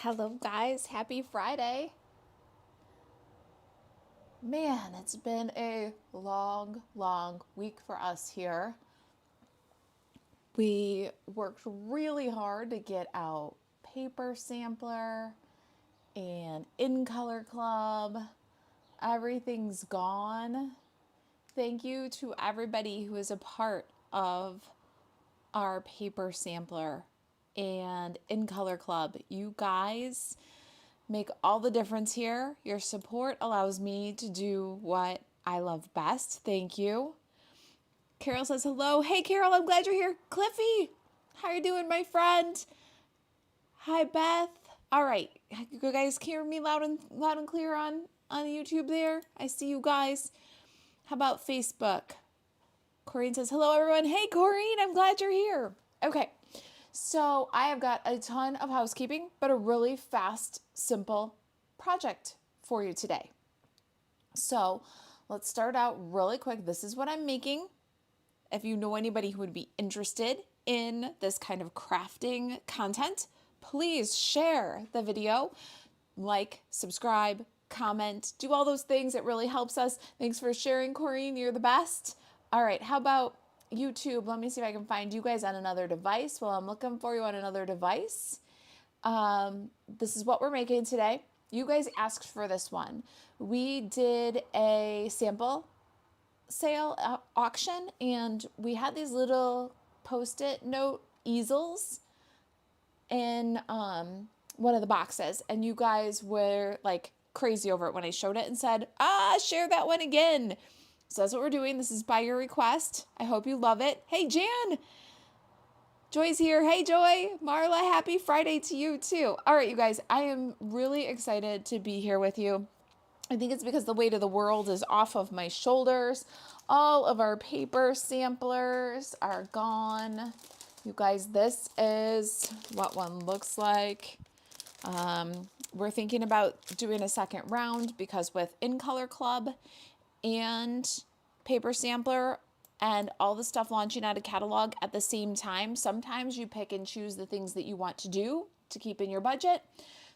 Hello, guys. Happy Friday. Man, it's been a long week for us here. We worked really hard to get out paper sampler and in color club. Everything's gone. Thank you to everybody who is a part of our paper sampler and in color club. You guys make all the difference here. Your support allows me to do what I love best. Thank you. Carol says hello. Hey Carol, I'm glad you're here. Cliffy, how are you doing, my friend? Hi Beth. All right, you guys hear me loud and clear on YouTube there? I see you guys. How about Facebook? Corrine says hello everyone. Hey Corrine, I'm glad you're here. Okay. So I have got a ton of housekeeping, but a really fast, simple project for you today. So let's start out really quick. This is what I'm making. If you know anybody who would be interested in this kind of crafting content, please share the video, like, subscribe, comment, do all those things. It really helps us. Thanks for sharing, Corrine. You're the best. All right, how about YouTube? Let me see if I can find you guys on another device. Well, I'm looking for you on another device. This is what we're making today. You guys asked for this one. We did a sample sale auction, and we had these little post-it note easels in one of the boxes, and you guys were like crazy over it when I showed it and said, share that one again. So that's what we're doing. This is by your request. I hope you love it. Hey, Jan. Joy's here. Hey, Joy. Marla, happy Friday to you, too. All right, you guys, I am really excited to be here with you. I think it's because the weight of the world is off of my shoulders. All of our paper samplers are gone. You guys, this is what one looks like. We're thinking about doing a second round because with In Color Club and paper sampler and all the stuff launching out of catalog at the same time, sometimes you pick and choose the things that you want to do to keep in your budget.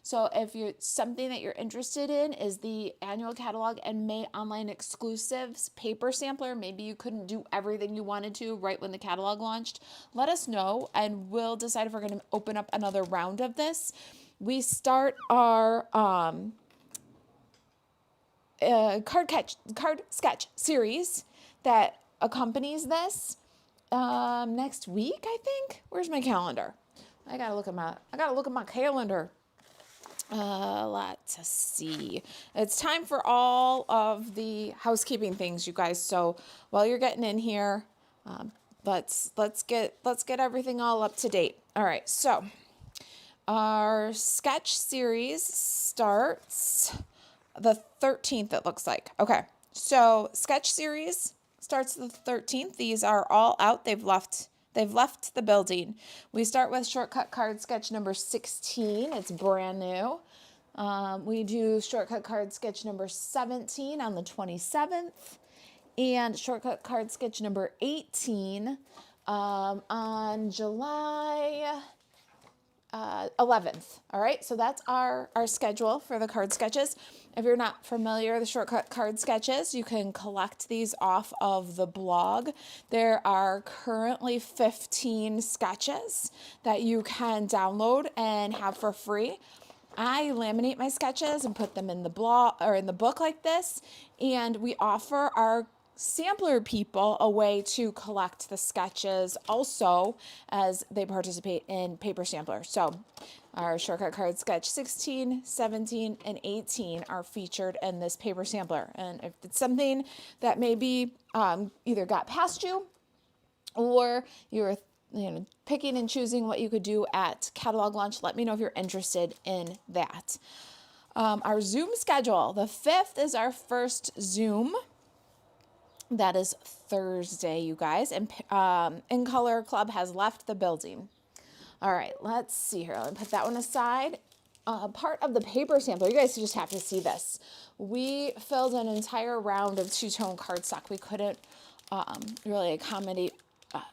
So if you're something that you're interested in is the annual catalog and May online exclusives paper sampler, maybe you couldn't do everything you wanted to right when the catalog launched, let us know and we'll decide if we're going to open up another round of this. We start our card sketch series that accompanies this next week, I think. Where's my calendar? I gotta look at my calendar. Let's see. It's time for all of the housekeeping things, you guys. So while you're getting in here, let's get everything all up to date. All right. So our sketch series starts the 13th, it looks like. Okay. So sketch series starts the 13th. These are all out. They've left the building. We start with shortcut card sketch number 16. It's brand new. We do shortcut card sketch number 17 on the 27th and shortcut card sketch number 18 on July 11th. All right, so that's our schedule for the card sketches. If you're not familiar with the shortcut card sketches, you can collect these off of the blog. There are currently 15 sketches that you can download and have for free. I laminate my sketches and put them in the blog or in the book like this, and we offer our sampler people a way to collect the sketches also as they participate in paper sampler. So our shortcut card sketch 16, 17, and 18 are featured in this paper sampler. And if it's something that maybe either got past you or you're picking and choosing what you could do at catalog launch, let me know if you're interested in that. Our Zoom schedule, the 5th is our first Zoom. That is Thursday, you guys, and In Color Club has left the building. All right, let's see here. Let me put that one aside. Part of the paper sampler, you guys just have to see this. We filled an entire round of two-tone cardstock. We couldn't really accommodate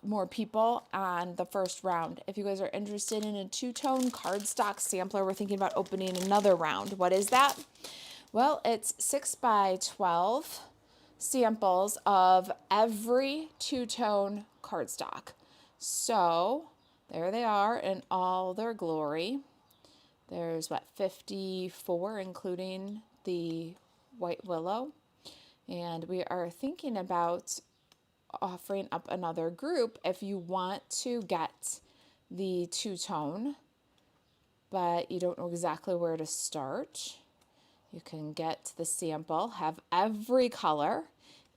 more people on the first round. If you guys are interested in a two-tone cardstock sampler, we're thinking about opening another round. What is that? Well, it's 6 by 12 samples of every two-tone cardstock. So there they are in all their glory. There's 54, including the white willow. And we are thinking about offering up another group if you want to get the two-tone, but you don't know exactly where to start. You can get the sample, have every color,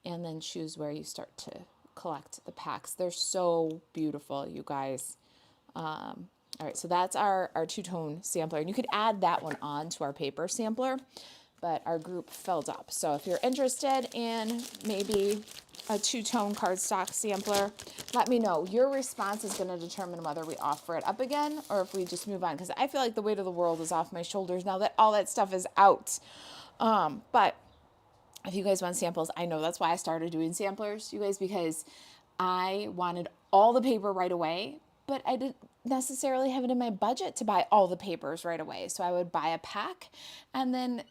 and then choose where you start to collect the packs. They're so beautiful, you guys. All right, so that's our two-tone sampler, and you could add that one on to our paper sampler, but our group filled up. So if you're interested in maybe a two-tone cardstock sampler, let me know. Your response is going to determine whether we offer it up again or if we just move on, because I feel like the weight of the world is off my shoulders now that all that stuff is out. But if you guys want samples, I know that's why I started doing samplers, you guys, because I wanted all the paper right away, but I didn't necessarily have it in my budget to buy all the papers right away. So I would buy a pack and then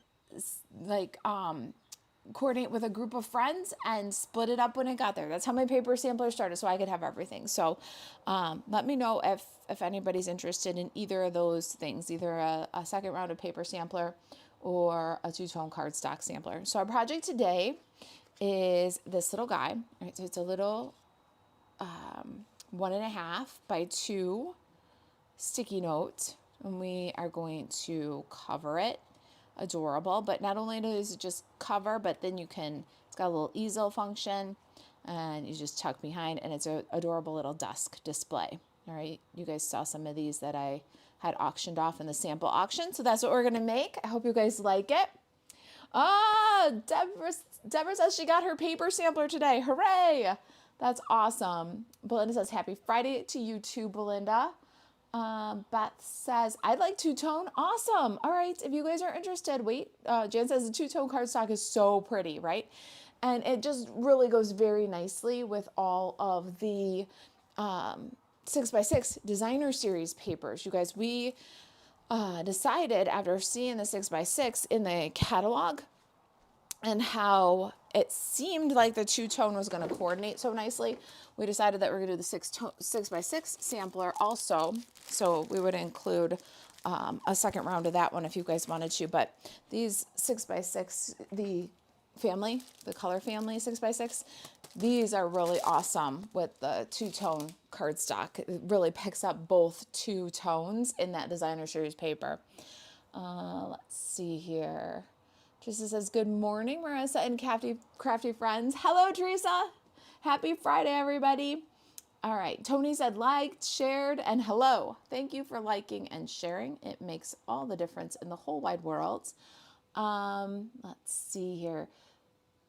coordinate with a group of friends and split it up when it got there. That's how my paper sampler started, so I could have everything. So let me know if anybody's interested in either of those things, either a second round of paper sampler or a two-tone cardstock sampler. So our project today is this little guy. Right, so it's a little 1.5 by 2 sticky note, and we are going to cover it. Adorable, but not only does it just cover, but then it's got a little easel function, and you just tuck behind, and it's an adorable little desk display. All right, you guys saw some of these that I had auctioned off in the sample auction, so that's what we're gonna make. I hope you guys like it. Deborah says she got her paper sampler today. Hooray! That's awesome. Belinda says happy Friday to you too, Belinda. Beth says, I'd like two-tone. Awesome. All right. If you guys are interested, wait. Jan says the two-tone cardstock is so pretty, right? And it just really goes very nicely with all of the 6x6 designer series papers. You guys, we decided after seeing the 6x6 in the catalog and how it seemed like the two-tone was going to coordinate so nicely, we decided that we're going to do the 6x6 sampler also. So we would include a second round of that one if you guys wanted to. But these 6x6, the color family 6x6, these are really awesome with the two-tone cardstock. It really picks up both two tones in that designer series paper. Let's see here. Teresa says, good morning, Marissa and crafty friends. Hello, Teresa. Happy Friday, everybody. All right. Tony said liked, shared, and hello. Thank you for liking and sharing. It makes all the difference in the whole wide world. Let's see here.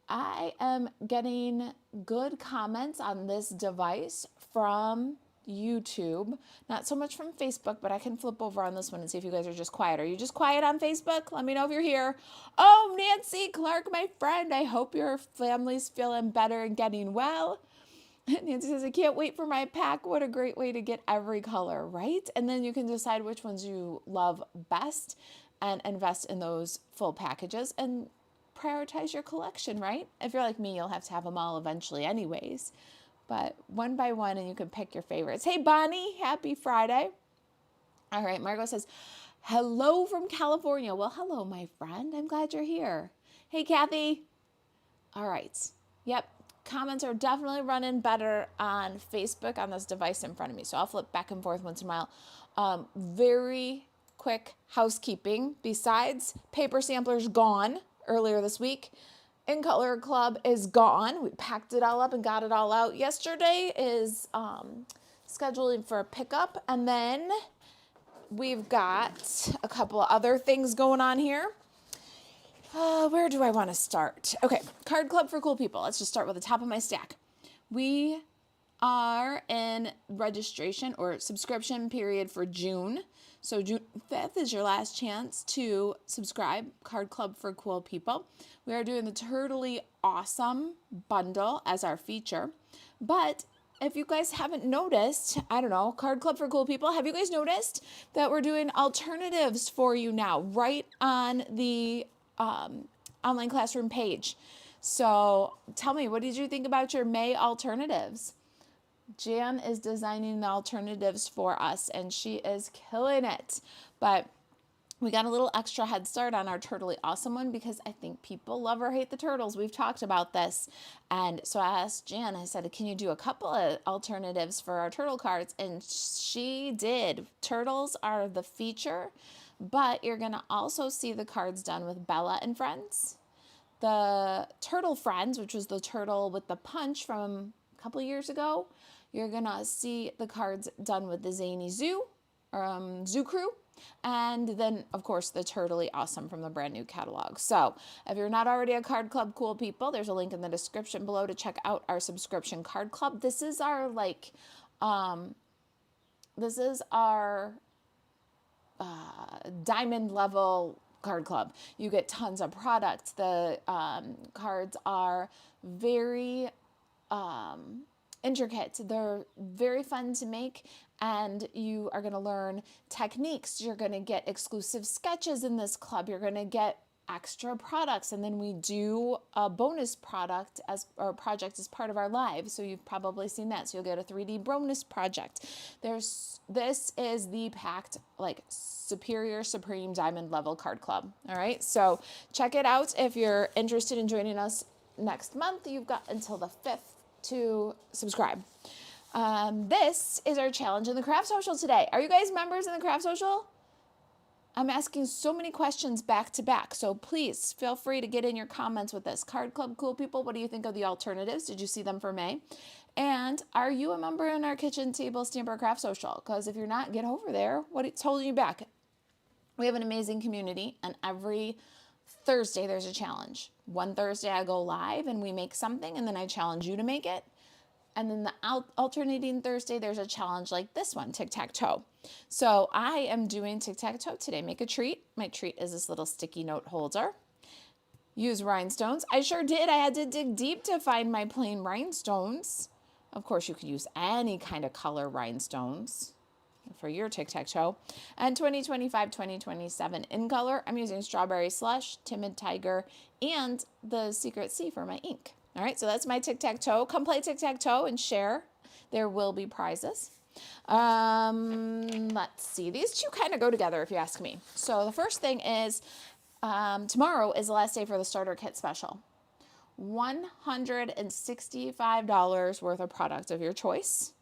I am getting good comments on this device from YouTube, not so much from Facebook, but I can flip over on this one and see if you guys are just quiet. Are you just quiet on Facebook? Let me know if you're here. Oh, Nancy Clark, my friend, I hope your family's feeling better and getting well. Nancy says, I can't wait for my pack. What a great way to get every color, right? And then you can decide which ones you love best and invest in those full packages and prioritize your collection, right? If you're like me, you'll have to have them all eventually anyways. But one by one, and you can pick your favorites. Hey, Bonnie, happy Friday. All right, Margot says, hello from California. Well, hello, my friend. I'm glad you're here. Hey, Kathy. All right. Yep, comments are definitely running better on Facebook on this device in front of me. So I'll flip back and forth once in a while. Very quick housekeeping. Besides, paper samplers gone earlier this week. In Color Club is gone. We packed it all up and got it all out. Yesterday is scheduling for a pickup. And then we've got a couple of other things going on here. Where do I want to start? Okay, Card Club for Cool People. Let's just start with the top of my stack. We are in registration or subscription period for June. So June 5th is your last chance to subscribe, Card Club for Cool People. We are doing the Totally Awesome bundle as our feature, but if you guys haven't noticed, I don't know, Card Club for Cool People, have you guys noticed that we're doing alternatives for you now right on the online classroom page? So tell me, what did you think about your May alternatives? Jan is designing the alternatives for us, and she is killing it. But we got a little extra head start on our Turtly Awesome one because I think people love or hate the turtles. We've talked about this. And so I asked Jan, I said, can you do a couple of alternatives for our turtle cards? And she did. Turtles are the feature, but you're going to also see the cards done with Bella and Friends. The Turtle Friends, which was the turtle with the punch from a couple of years ago, you're going to see the cards done with the Zany Zoo Crew. And then, of course, the Turtly Awesome from the brand new catalog. So if you're not already a Card Club Cool People, there's a link in the description below to check out our subscription card club. This is our diamond level card club. You get tons of products. The cards are very intricate. They're very fun to make, and you are going to learn techniques. You're going to get exclusive sketches in this club. You're going to get extra products, and then we do a bonus project as part of our live. So you've probably seen that. So you'll get a 3D bonus project. This is the packed, like, superior supreme diamond level card club. All right. So check it out if you're interested in joining us next month. You've got until the 5th to subscribe. This is our challenge in the Craft Social today. Are you guys members in the Craft Social? I'm asking so many questions back to back, so please feel free to get in your comments with this. Card Club Cool People, what do you think of the alternatives? Did you see them for May? And are you a member in our Kitchen Table Stamper Craft Social? Because if you're not, get over there. What's holding you back? We have an amazing community, and every Thursday there's a challenge. One Thursday I go live and we make something, and then I challenge you to make it. And then the alternating Thursday, there's a challenge like this one, tic-tac-toe. So I am doing tic-tac-toe today. Make a treat. My treat is this little sticky note holder. Use rhinestones. I sure did. I had to dig deep to find my plain rhinestones. Of course, you could use any kind of color rhinestones for your tic-tac-toe. And 2025, 2027 in color, I'm using Strawberry Slush, Timid Tiger, and the Secret Sea for my ink. All right, so that's my tic-tac-toe. Come play tic-tac-toe and share. There will be prizes. Let's see. These two kind of go together if you ask me. So the first thing is tomorrow is the last day for the starter kit special. $165 worth of product of your choice.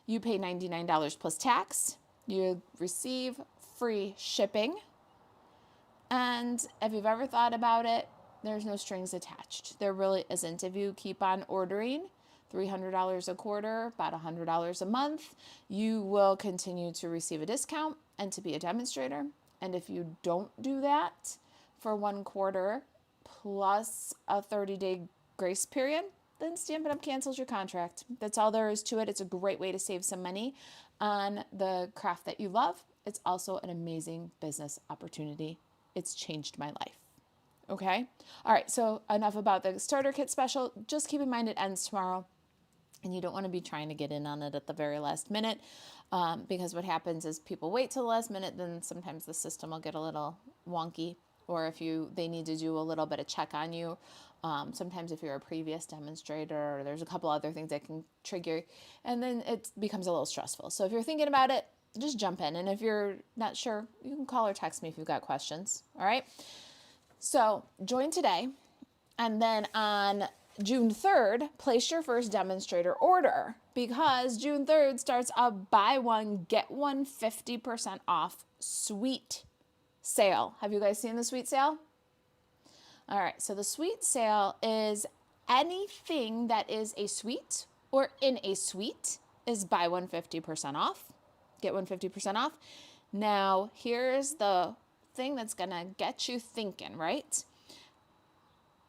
You pay $99 plus tax. You receive free shipping. And if you've ever thought about it, there's no strings attached. There really isn't. If you keep on ordering $300 a quarter, about $100 a month, you will continue to receive a discount and to be a demonstrator. And if you don't do that for 1 quarter plus a 30-day grace period, then Stampin' Up! Cancels your contract. That's all there is to it. It's a great way to save some money on the craft that you love. It's also an amazing business opportunity. It's changed my life. Okay? All right, so enough about the starter kit special. Just keep in mind it ends tomorrow, and you don't want to be trying to get in on it at the very last minute because what happens is people wait till the last minute, then sometimes the system will get a little wonky, or if they need to do a little bit of check on you. Sometimes if you're a previous demonstrator, or there's a couple other things that can trigger, and then it becomes a little stressful. So if you're thinking about it, just jump in. And if you're not sure, you can call or text me if you've got questions. All right? So join today, and then on June 3rd, place your first demonstrator order, because June 3rd starts a buy one, get one 50% off sweet sale. Have you guys seen the sweet sale? All right, so the sweet sale is anything that is a suite or in a suite is buy one 50% off, get one 50% off. Now, here's the thing that's gonna get you thinking, right?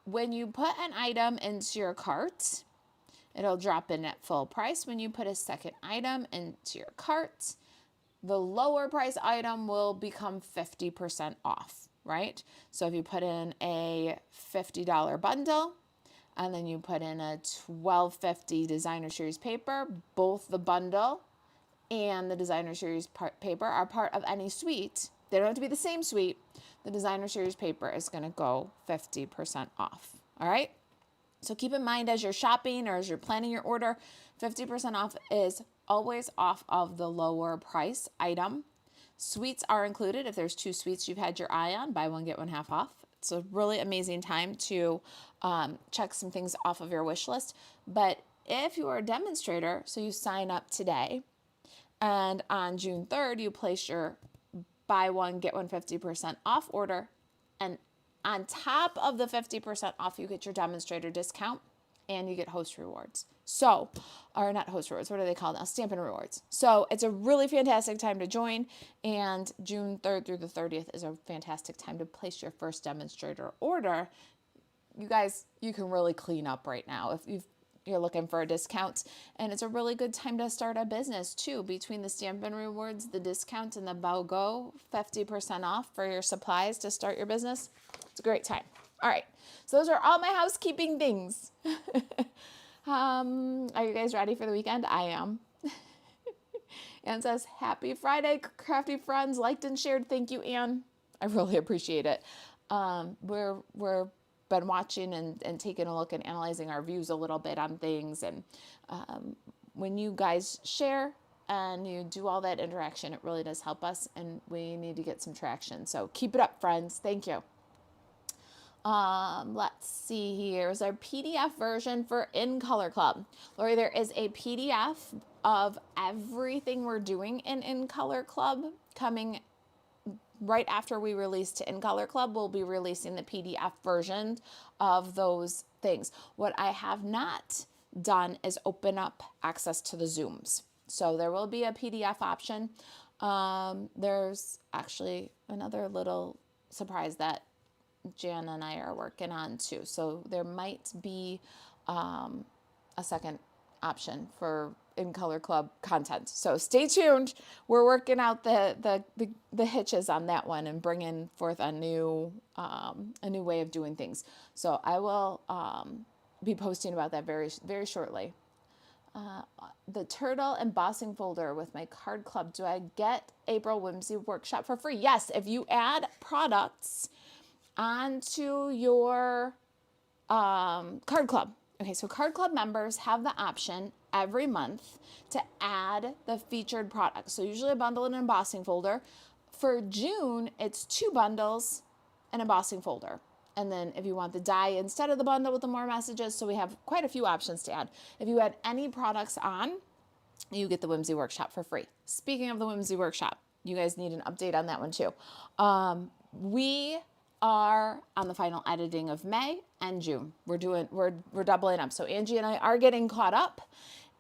When you put an item into your cart, it'll drop in at full price. When you put a second item into your cart, the lower price item will become 50% off, right? So if you put in a $50 bundle and then you put in a 1250 designer series paper. Both the bundle and the designer series paper are part of any suite. They don't have to be the same suite. The designer series paper is going to go 50% off. All right. So keep in mind as you're shopping or as you're planning your order, 50% off is always off of the lower price item. Suites are included. If there's 2 suites you've had your eye on, buy one, get one half off. It's a really amazing time to check some things off of your wish list. But if you are a demonstrator, so you sign up today, and on June 3rd, you place your buy one, get one 50% off order, and on top of the 50% off, you get your demonstrator discount and you get host rewards. So, or not host rewards, what are they called now? Stampin' rewards. So it's a really fantastic time to join, and June 3rd through the 30th is a fantastic time to place your first demonstrator order. You guys, you can really clean up right now if you're looking for a discount, and it's a really good time to start a business too. Between the Stampin' rewards, the discount, and the BOGO 50% off for your supplies to start your business, it's a great time. All right, so those are all my housekeeping things. Are you guys ready for the weekend? I am. Anne says, happy Friday, crafty friends, liked and shared. Thank you, Anne. I really appreciate it. We're been watching and taking a look and analyzing our views a little bit on things. And when you guys share and you do all that interaction, it really does help us, and we need to get some traction. So keep it up, friends. Thank you. Let's see here. Is our PDF version for In Color Club. Lori, there is a PDF of everything we're doing in Color Club coming right after we release to In Color Club. We'll be releasing the PDF version of those things. What I have not done is open up access to the Zooms. So there will be a PDF option. There's actually another little surprise that Jan and I are working on too. So there might be a second option for In Color Club content. So stay tuned. We're working out the hitches on that one and bringing forth a new way of doing things. So I will be posting about that very, very shortly. The turtle embossing folder with my card club. Do I get April Whimsy workshop for free? Yes, if you add products onto your card club. Okay, so card club members have the option every month to add the featured products. So usually a bundle and an embossing folder. For June, it's 2 bundles, an embossing folder. And then if you want the die instead of the bundle with the more messages, so we have quite a few options to add. If you add any products on, you get the Whimsy Workshop for free. Speaking of the Whimsy Workshop, you guys need an update on that one too. We are on the final editing of May and June. We're doubling up. So Angie and I are getting caught up.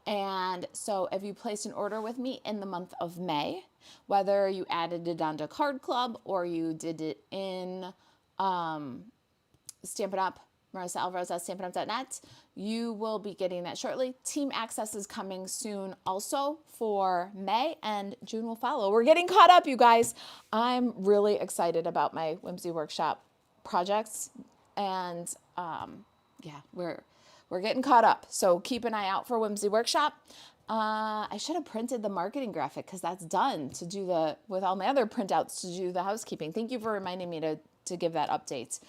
And so if you placed an order with me in the month of May, whether you added it onto Card Club or you did it in Stampin' Up, Marisa Alvarez at stampinup.net, you will be getting that shortly. Team access is coming soon also for May, and June will follow. We're getting caught up, you guys. I'm really excited about my Whimsy Workshop projects, and yeah, we're getting caught up. So keep an eye out for Whimsy Workshop. I should have printed the marketing graphic because that's done to do with all my other printouts to do the housekeeping. Thank you for reminding me to give that update.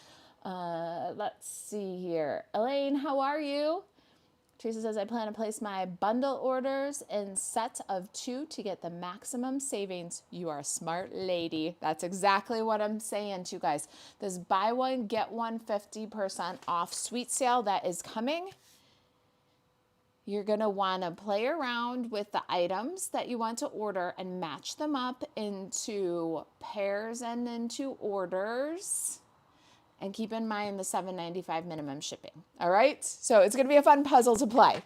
Let's see here. Elaine, how are you? Teresa says, I plan to place my bundle orders in sets of 2 to get the maximum savings. You are a smart lady. That's exactly what I'm saying to you guys. This buy one, get one 50% off sweet sale that is coming. You're going to want to play around with the items that you want to order and match them up into pairs and into orders. And keep in mind the $7.95 minimum shipping. All right? So it's going to be a fun puzzle to play.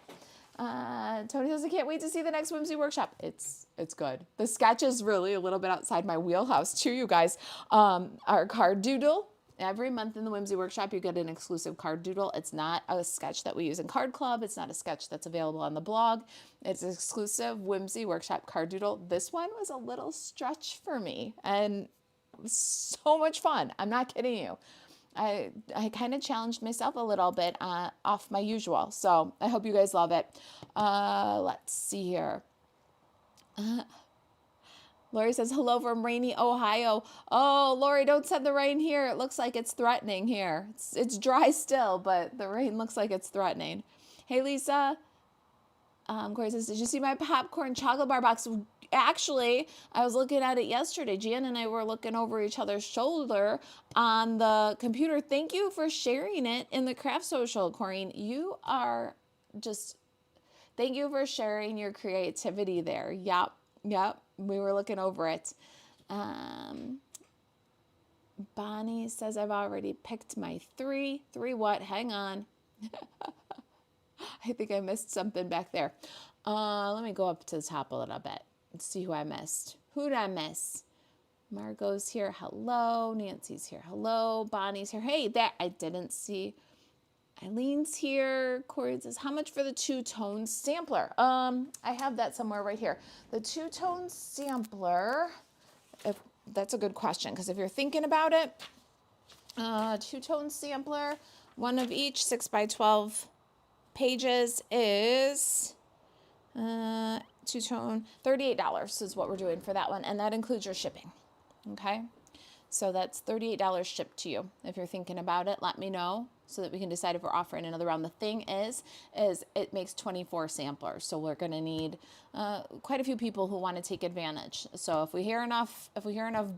Tony says, I can't wait to see the next Whimsy Workshop. It's good. The sketch is really a little bit outside my wheelhouse too, you guys. Our card doodle. Every month in the Whimsy Workshop, you get an exclusive card doodle. It's not a sketch that we use in Card Club. It's not a sketch that's available on the blog. It's an exclusive Whimsy Workshop card doodle. This one was a little stretch for me and it was so much fun. I'm not kidding you. I kind of challenged myself a little bit off my usual. So I hope you guys love it. Let's see here. Lori says, hello from rainy Ohio. Oh, Lori, don't send the rain here. It looks like it's threatening here. It's dry still, but the rain looks like it's threatening. Hey, Lisa. Corey says, did you see my popcorn chocolate bar box? Actually, I was looking at it yesterday. Jan and I were looking over each other's shoulder on the computer. Thank you for sharing it in the craft social, Corinne. You are just, thank you for sharing your creativity there. Yep. We were looking over it. Bonnie says, I've already picked my 3. 3 what? Hang on. I think I missed something back there. Let me go up to the top a little bit and see who I missed. Who did I miss? Margot's here. Hello. Nancy's here. Hello. Bonnie's here. Hey, that I didn't see. Eileen's here. Corey says, how much for the 2-tone sampler? I have that somewhere right here. The 2-tone sampler, if that's a good question, because if you're thinking about it, 2-tone sampler, one of each, 6 by 12 pages is 2-tone, $38 is what we're doing for that one, and that includes your shipping. Okay, so that's $38 shipped to you. If you're thinking about it, let me know so that we can decide if we're offering another round. The thing is it makes 24 samplers, so we're going to need quite a few people who want to take advantage. So if we hear enough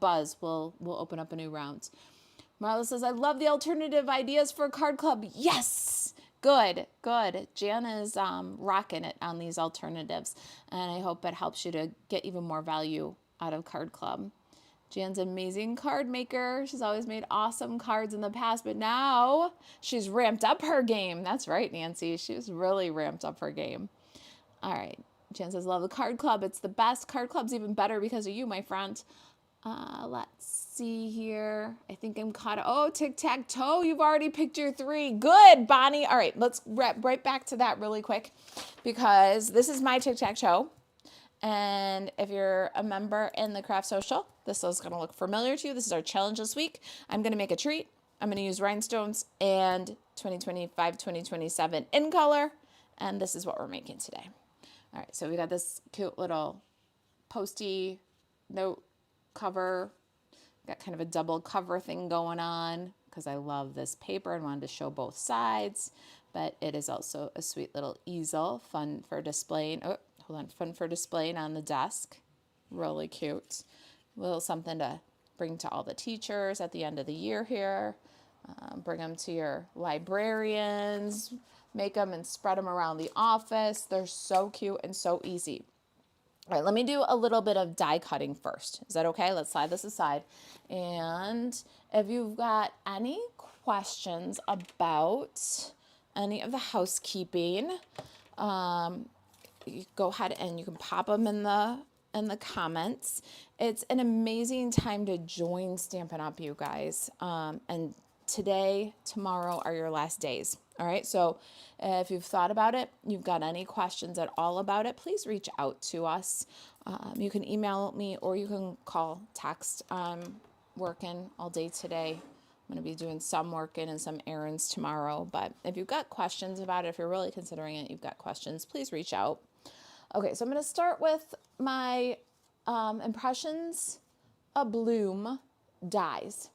buzz, we'll open up a new round. Marla says, I love the alternative ideas for Card Club. Yes. Good. Jan is rocking it on these alternatives, and I hope it helps you to get even more value out of Card Club. Jan's an amazing card maker. She's always made awesome cards in the past, but now she's ramped up her game. That's right, Nancy. She's really ramped up her game. All right. Jan says, love the Card Club. It's the best. Card Club's even better because of you, my friend. Let's see here. I think I'm caught. Oh, tic-tac-toe. You've already picked your 3. Good, Bonnie. All right, let's right back to that really quick because this is my tic-tac-toe. And if you're a member in the Craft Social, this is going to look familiar to you. This is our challenge this week. I'm going to make a treat. I'm going to use rhinestones and 2025, 2027 in color. And this is what we're making today. All right, so we got this cute little posty note cover. Got kind of a double cover thing going on because I love this paper and wanted to show both sides. But it is also a sweet little easel, fun for displaying. Oh, hold on, fun for displaying on the desk. Really cute. A little something to bring to all the teachers at the end of the year here. Bring them to your librarians. Make them and spread them around the office. They're so cute and so easy. All right, let me do a little bit of die cutting first. Is that okay? Let's slide this aside. And if you've got any questions about any of the housekeeping, you go ahead and you can pop them in the comments. It's an amazing time to join Stampin' Up, you guys. And today, tomorrow are your last days. All right, so if you've thought about it, you've got any questions at all about it, please reach out to us. You can email me or you can call, text. I'm working all day today. I'm going to be doing some working and some errands tomorrow. But if you've got questions about it, if you're really considering it, you've got questions, please reach out. Okay, so I'm going to start with my Impressions Abloom Dies.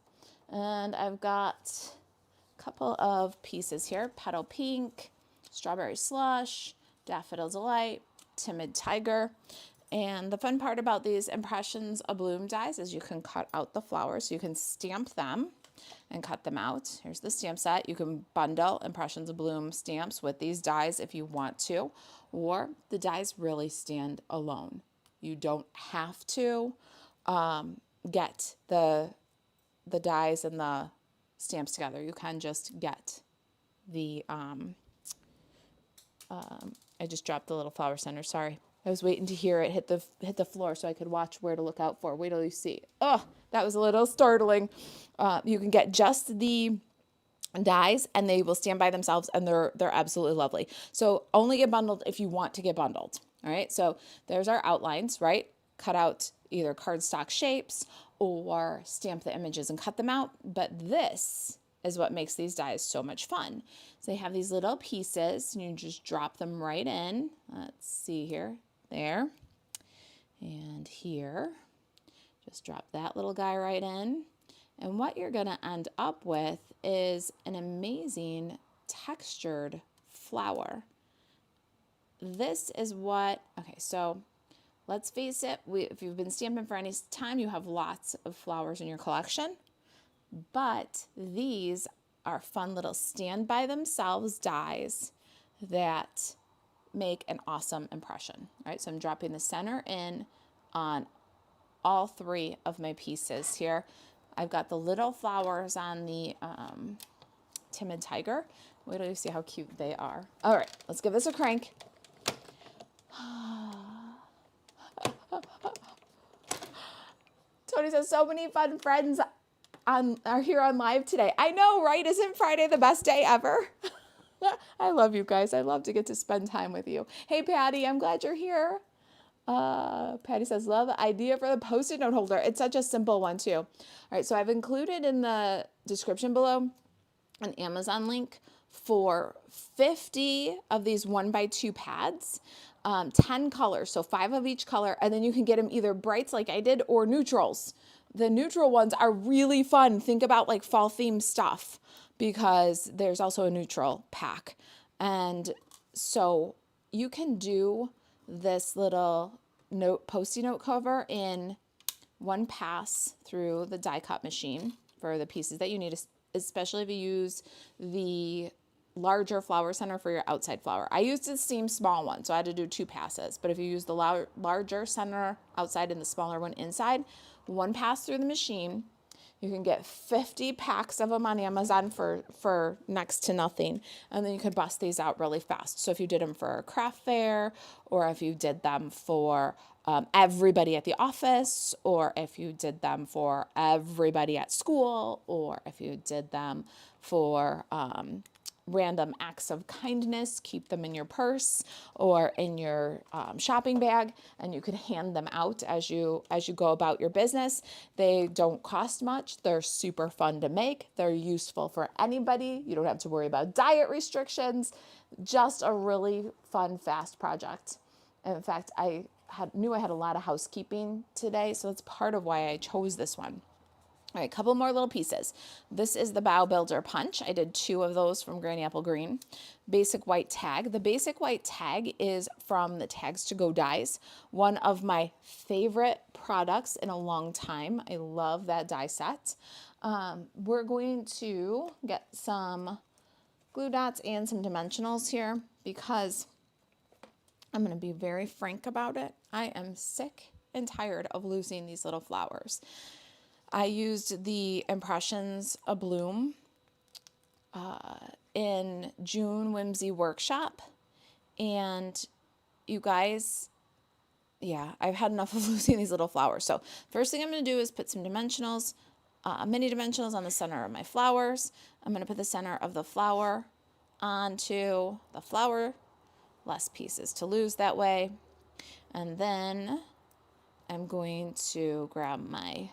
And I've got couple of pieces here: Petal Pink, Strawberry Slush, Daffodil Delight, Timid Tiger. And the fun part about these Impressions Abloom dies is you can cut out the flowers. So you can stamp them and cut them out. Here's the stamp set. You can bundle Impressions Abloom stamps with these dies if you want to, or the dies really stand alone. You don't have to get the dies and the stamps together. You can just get the I just dropped the little flower center. Sorry, I was waiting to hear it hit the floor so I could watch where to look out for. Wait till you see. Oh, that was a little startling. You can get just the dies and they will stand by themselves, and they're absolutely lovely. So only get bundled if you want to get bundled. All right, so there's our outlines, right? Cut out either cardstock shapes or stamp the images and cut them out. But this is what makes these dies so much fun. So they have these little pieces, and you just drop them right in. Let's see here, there, and here. Just drop that little guy right in. And what you're gonna end up with is an amazing textured flower. This is what, okay, so let's face it, if you've been stamping for any time, you have lots of flowers in your collection, but these are fun little stand by themselves dies that make an awesome impression. All right, so I'm dropping the center in on all three of my pieces here. I've got the little flowers on the Timid Tiger. Wait till you see how cute they are. All right, let's give this a crank. Tony says, so many fun friends are here on live today. I know, right? Isn't Friday the best day ever? I love you guys. I love to get to spend time with you. Hey, Patty, I'm glad you're here. Patty says, love the idea for the Post-it note holder. It's such a simple one, too. All right, so I've included in the description below an Amazon link for 50 of these 1x2 pads, 10 colors, so 5 of each color, and then you can get them either brights like I did or neutrals. The neutral ones are really fun. Think about like fall themed stuff, because there's also a neutral pack. And so you can do this little Post-it note cover in one pass through the die cut machine for the pieces that you need, especially if you use the larger flower center for your outside flower. I used the same small one, so I had to do 2 passes. But if you use the larger center outside and the smaller one inside, one pass through the machine, you can get 50 packs of them on Amazon for next to nothing. And then you could bust these out really fast. So if you did them for a craft fair, or if you did them for everybody at the office, or if you did them for everybody at school, or if you did them for random acts of kindness, keep them in your purse or in your shopping bag, and you could hand them out as you go about your business. They don't cost much. They're super fun to make. They're useful for anybody. You don't have to worry about diet restrictions. Just a really fun, fast project. And in fact, I knew I had a lot of housekeeping today, so that's part of why I chose this one. All right, a couple more little pieces. This is the Bow Builder Punch. I did 2 of those from Granny Apple Green. Basic white tag. The basic white tag is from the Tags to Go dies, one of my favorite products in a long time. I love that die set. We're going to get some glue dots and some dimensionals here, because I'm going to be very frank about it. I am sick and tired of losing these little flowers. I used the Impressions Abloom in June Whimsy Workshop, and you guys, yeah, I've had enough of losing these little flowers. So first thing I'm going to do is put some dimensionals, mini dimensionals on the center of my flowers. I'm going to put the center of the flower onto the flower, less pieces to lose that way. And then I'm going to grab my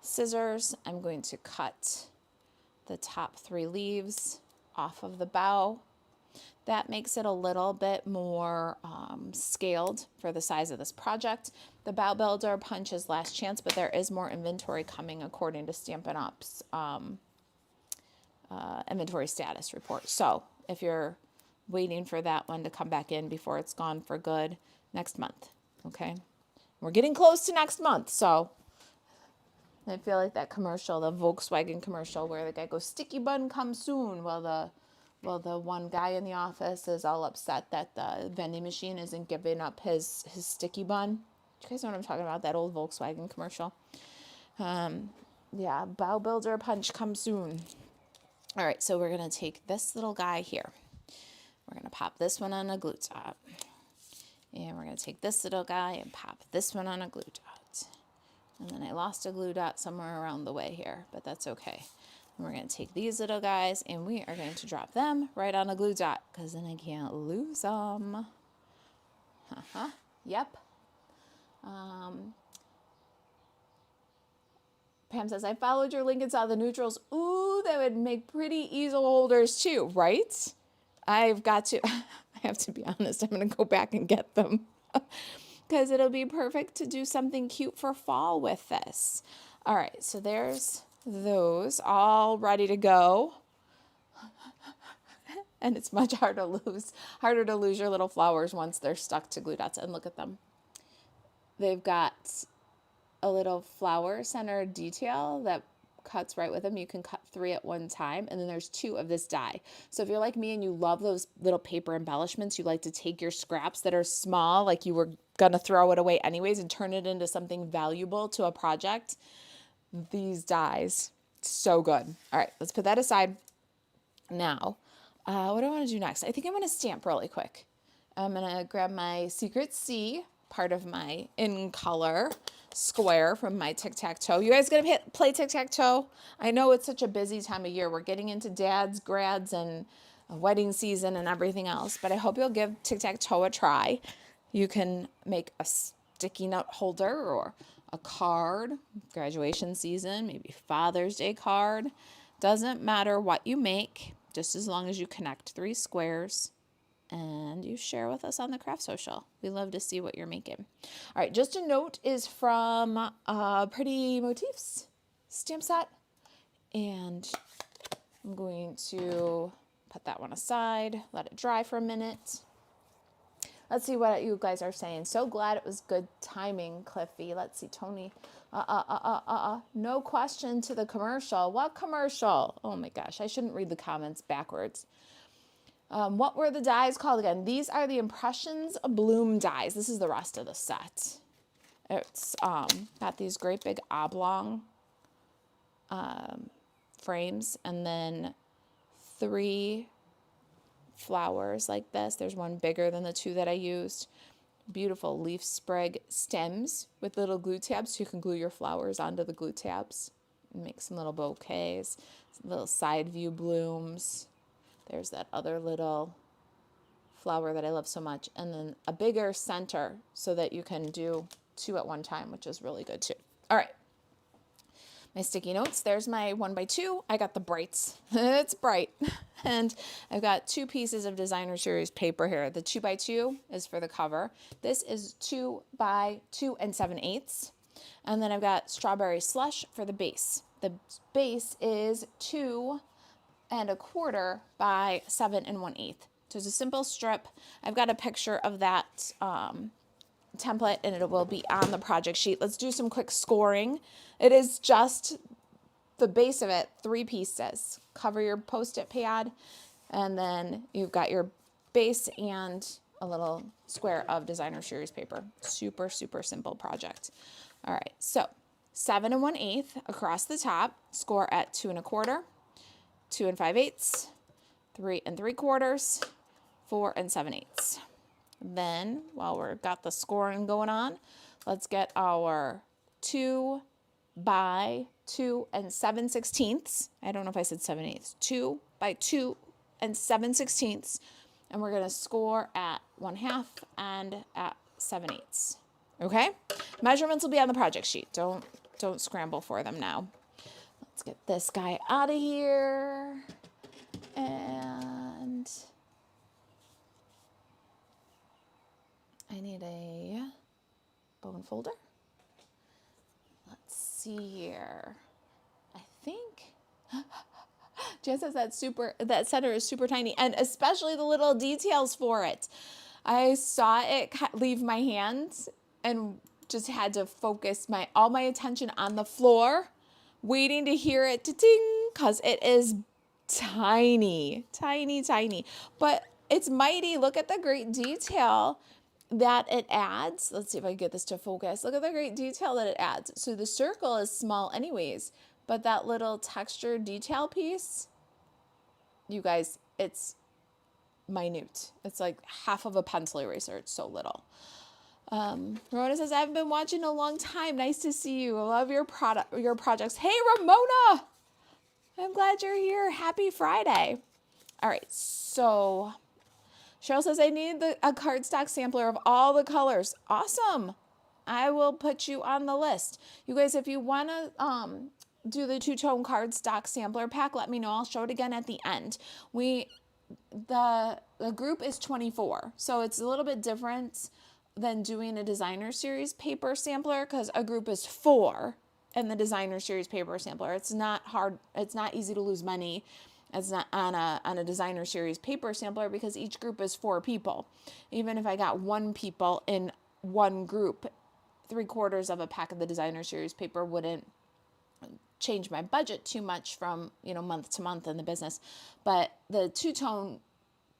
scissors. I'm going to cut the top 3 leaves off of the bow. That makes it a little bit more scaled for the size of this project. The Bow Builder Punch is last chance, but there is more inventory coming according to Stampin' Up's inventory status report. So if you're waiting for that one to come back in before it's gone for good, next month, okay? We're getting close to next month, so I feel like that commercial, the Volkswagen commercial, where the guy goes, "Sticky bun come soon." Well, the one guy in the office is all upset that the vending machine isn't giving up his sticky bun. Do you guys know what I'm talking about? That old Volkswagen commercial. Yeah, Bow Builder Punch come soon. All right, so we're gonna take this little guy here. We're gonna pop this one on a glue dot, and we're gonna take this little guy and pop this one on a glue dot. And then I lost a glue dot somewhere around the way here, but that's okay. And we're going to take these little guys, and we are going to drop them right on a glue dot, because then I can't lose them. Yep. Pam says, I followed your link and saw the neutrals. Ooh, that would make pretty easel holders too, right? I've got to, I have to be honest, I'm going to go back and get them because it'll be perfect to do something cute for fall with this. All right, so there's those all ready to go. And it's much harder to lose your little flowers once they're stuck to glue dots. And look at them. They've got a little flower center detail that cuts right with them. You can cut 3 at one time, and then there's 2 of this die. So if you're like me and you love those little paper embellishments, you like to take your scraps that are small, like you were gonna throw it away anyways, and turn it into something valuable to a project, these dies, so good. All right, let's put that aside. Now, what do I want to do next? I think I'm going to stamp really quick. I'm going to grab my Secret C, part of my in color square from my tic-tac-toe. You guys going to play tic-tac-toe? I know it's such a busy time of year. We're getting into dads, grads, and wedding season and everything else, but I hope you'll give tic-tac-toe a try. You can make a sticky note holder or a card, graduation season, maybe Father's Day card. Doesn't matter what you make, just as long as you connect 3 squares and you share with us on the craft social. We love to see what you're making. All right, just a note is from Pretty Motifs stamp set, and I'm going to put that one aside, let it dry for a minute. Let's see what you guys are saying. So glad it was good timing, Cliffy. Let's see, Tony. No question to the commercial. What commercial? Oh my gosh, I shouldn't read the comments backwards. What were the dies called again? These are the Impressions Abloom Dies. This is the rest of the set. It's got these great big oblong frames, and then 3 flowers like this. There's one bigger than the 2 that I used. Beautiful leaf sprig stems with little glue tabs, so you can glue your flowers onto the glue tabs and make some little bouquets, some little side view blooms. There's that other little flower that I love so much, and then a bigger center so that you can do 2 at one time, which is really good too. All right, my sticky notes. There's my 1x2. I got the brights. It's bright. And I've got 2 pieces of Designer Series paper here. The 2x2 is for the cover. This is 2x2 7/8. And then I've got Strawberry Slush for the base. The base is 2 1/4 by 7 1/8. So it's a simple strip. I've got a picture of that template, and it will be on the project sheet. Let's do some quick scoring. It is just the base of it, 3 pieces. Cover your Post-it pad, and then you've got your base and a little square of Designer Series paper. Super, super simple project. All right, so 7 1/8 across the top, score at 2 1/4, 2 5/8, 3 3/4, 4 7/8. Then, while we've got the scoring going on, let's get our 2 by 2 7/16. I don't know if I said 7/8. 2 by 2 7/16. And we're going to score at 1/2 and at 7/8. Okay? Measurements will be on the project sheet. Don't scramble for them now. Let's get this guy out of here. And I need a bone folder. Let's see here. I think Jen says that center is super tiny, and especially the little details for it. I saw it leave my hands and just had to focus all my attention on the floor, waiting to hear it ting, because it is tiny, tiny, tiny. But it's mighty. Look at the great detail that it adds. Let's see if I can get this to focus. Look at the great detail that it adds. So the circle is small anyways, but that little texture detail piece, you guys, it's minute. It's like half of a pencil eraser. It's so little. Ramona says, I haven't been watching a long time. Nice to see you. I love your projects. Hey, Ramona! I'm glad you're here. Happy Friday. All right, so Cheryl says, I need a cardstock sampler of all the colors. Awesome. I will put you on the list. You guys, if you want to do the two-tone cardstock sampler pack, let me know. I'll show it again at the end. The group is 24, so it's a little bit different than doing a designer series paper sampler, because a group is 4 and the designer series paper sampler. It's not hard, it's not easy to lose money. It's not on a designer series paper sampler, because each group is 4 people. Even if I got 1 people in one group, 3/4 of a pack of the designer series paper wouldn't change my budget too much from, month to month in the business. But the two-tone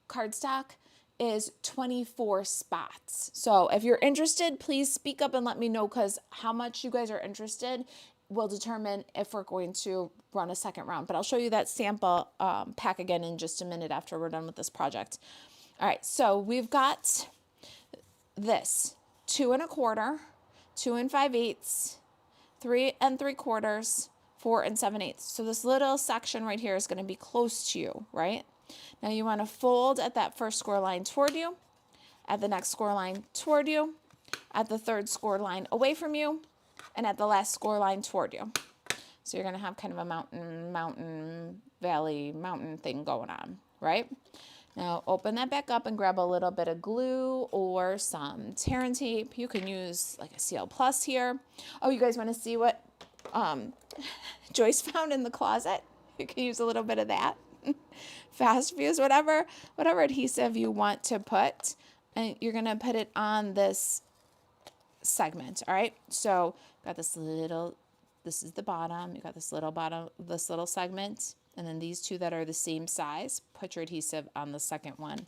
cardstock is 24 spots. So if you're interested, please speak up and let me know, because how much you guys are interested will determine if we're going to run a second round. But I'll show you that sample pack again in just a minute after we're done with this project. All right, so we've got this 2 1/4, 2 5/8, 3 3/4, 4 7/8. So this little section right here is going to be close to you, right? Now you want to fold at that first score line toward you, at the next score line toward you, at the third score line away from you, and at the last score line toward you. So you're going to have kind of a mountain, valley, mountain thing going on, right? Now open that back up and grab a little bit of glue or some tear and tape. You can use like a CL Plus here. Oh, you guys want to see what Joyce found in the closet? You can use a little bit of that. Fast fuse, whatever adhesive you want to put, and you're going to put it on this segment. All right, so got this is the bottom, you got this little segment, and then these 2 that are the same size, put your adhesive on the second one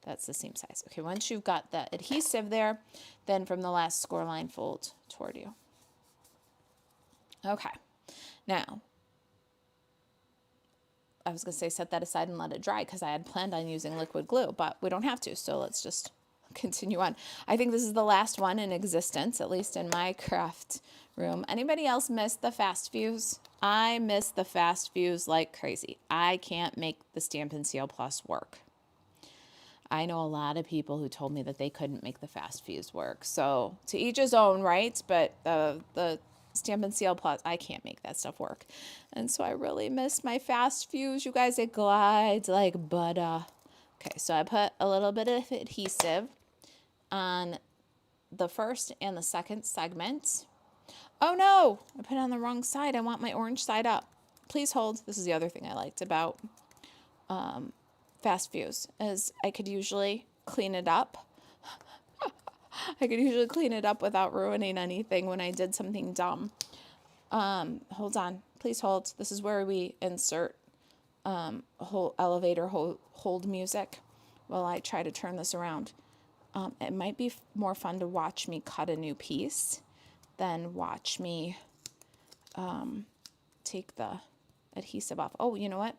that's the same size. Okay, once you've got the adhesive there, then from the last score line, fold toward you. Okay, now I was going to say set that aside and let it dry, because I had planned on using liquid glue, but we don't have to, so let's just continue on. I think this is the last one in existence, at least in my craft room. Anybody else miss the fast fuse? I miss the fast fuse like crazy. I can't make the Stampin' Seal Plus work. I know a lot of people who told me that they couldn't make the fast fuse work. So to each his own, right? But the Stampin' Seal Plus, I can't make that stuff work. And so I really miss my fast fuse. You guys, it glides like butter. Okay, so I put a little bit of adhesive on the first and the second segment. Oh no, I put it on the wrong side. I want my orange side up. Please hold. This is the other thing I liked about fast fuse, is I could usually clean it up. I could usually clean it up without ruining anything when I did something dumb. Hold on, please hold. This is where we insert elevator hold music while I try to turn this around. It might be more fun to watch me cut a new piece than watch me take the adhesive off. Oh, you know what?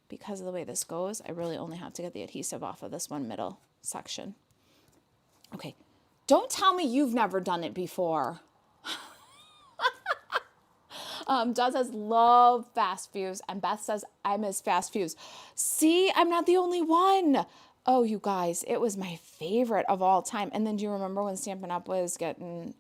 Because of the way this goes, I really only have to get the adhesive off of this one middle section. Okay, don't tell me you've never done it before. Doug says, love fast fuse. And Beth says, I miss fast fuse. See, I'm not the only one. Oh, you guys, it was my favorite of all time. And then do you remember when Stampin' Up was getting